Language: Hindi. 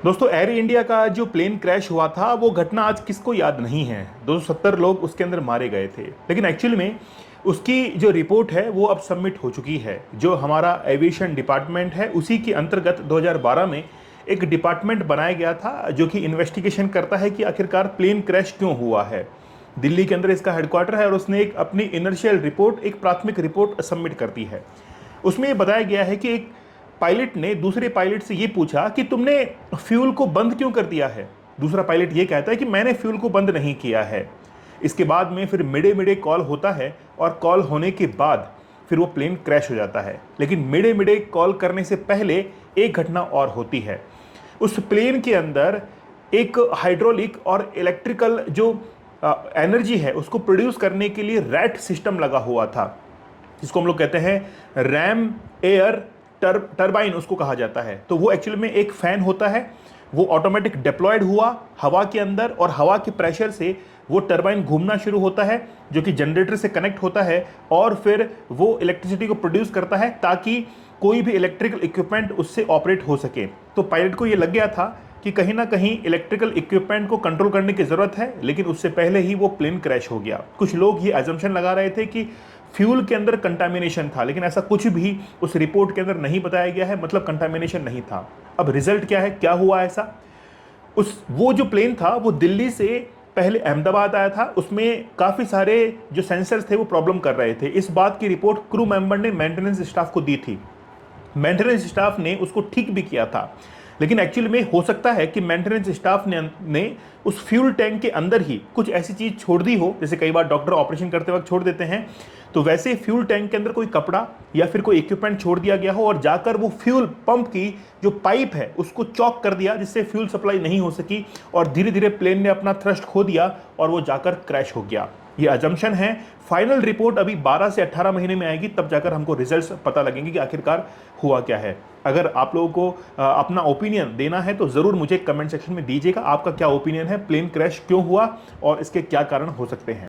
दोस्तों, एयर इंडिया का जो प्लेन क्रैश हुआ था वो घटना आज किसको याद नहीं है। 270 लोग उसके अंदर मारे गए थे, लेकिन एक्चुअली में उसकी जो रिपोर्ट है वो अब सबमिट हो चुकी है। जो हमारा एविएशन डिपार्टमेंट है उसी के अंतर्गत 2012 में एक डिपार्टमेंट बनाया गया था जो कि इन्वेस्टिगेशन करता है कि आखिरकार प्लेन क्रैश क्यों हुआ है। दिल्ली के अंदर इसका हेडक्वार्टर है और उसने एक अपनी इनर्शियल रिपोर्ट, एक प्राथमिक रिपोर्ट सबमिट करती है। उसमें ये बताया गया है कि एक पायलट ने दूसरे पायलट से ये पूछा कि तुमने फ्यूल को बंद क्यों कर दिया है। दूसरा पायलट ये कहता है कि मैंने फ्यूल को बंद नहीं किया है। इसके बाद में फिर मिडे मिडे कॉल होता है और कॉल होने के बाद फिर वो प्लेन क्रैश हो जाता है। लेकिन मिडे मिडे कॉल करने से पहले एक घटना और होती है। उस प्लेन के अंदर एक हाइड्रोलिक और इलेक्ट्रिकल जो एनर्जी है उसको प्रोड्यूस करने के लिए रैट सिस्टम लगा हुआ था, जिसको हम लोग कहते हैं रैम एयर टर्बाइन उसको कहा जाता है। तो वो एक्चुअली में एक फैन होता है, वो ऑटोमेटिक डिप्लॉयड हुआ हवा के अंदर और हवा के प्रेशर से वो टर्बाइन घूमना शुरू होता है जो कि जनरेटर से कनेक्ट होता है और फिर वो इलेक्ट्रिसिटी को प्रोड्यूस करता है ताकि कोई भी इलेक्ट्रिकल इक्विपमेंट उससे ऑपरेट हो सके। तो पायलट को ये लग गया था कि कहीं ना कहीं इलेक्ट्रिकल इक्विपमेंट को कंट्रोल करने की ज़रूरत है, लेकिन उससे पहले ही वो प्लेन क्रैश हो गया। कुछ लोग ये अजम्पशन लगा रहे थे कि फ्यूल के अंदर कंटामिनेशन था, लेकिन ऐसा कुछ भी उस रिपोर्ट के अंदर नहीं बताया गया है, मतलब कंटामिनेशन नहीं था। अब रिजल्ट क्या है, क्या हुआ ऐसा। वो जो प्लेन था वो दिल्ली से पहले अहमदाबाद आया था। उसमें काफ़ी सारे जो सेंसर्स थे वो प्रॉब्लम कर रहे थे। इस बात की रिपोर्ट क्रू मेंबर ने मेंटेनेंस स्टाफ को दी थी। मेंटेनेंस स्टाफ ने उसको ठीक भी किया था, लेकिन एक्चुअली में हो सकता है कि मेंटेनेंस स्टाफ ने उस फ्यूल टैंक के अंदर ही कुछ ऐसी चीज़ छोड़ दी हो, जैसे कई बार डॉक्टर ऑपरेशन करते वक्त छोड़ देते हैं। तो वैसे फ्यूल टैंक के अंदर कोई कपड़ा या फिर कोई इक्विपमेंट छोड़ दिया गया हो और जाकर वो फ्यूल पंप की जो पाइप है उसको चॉक कर दिया, जिससे फ्यूल सप्लाई नहीं हो सकी और धीरे धीरे प्लेन ने अपना थ्रस्ट खो दिया और वो जाकर क्रैश हो गया। ये अजम्पशन है। फाइनल रिपोर्ट अभी 12 से 18 महीने में आएगी, तब जाकर हमको रिजल्ट्स पता लगेंगे कि आखिरकार हुआ क्या है। अगर आप लोगों को अपना ओपिनियन देना है तो ज़रूर मुझे कमेंट सेक्शन में दीजिएगा। आपका क्या ओपिनियन है, प्लेन क्रैश क्यों हुआ और इसके क्या कारण हो सकते हैं।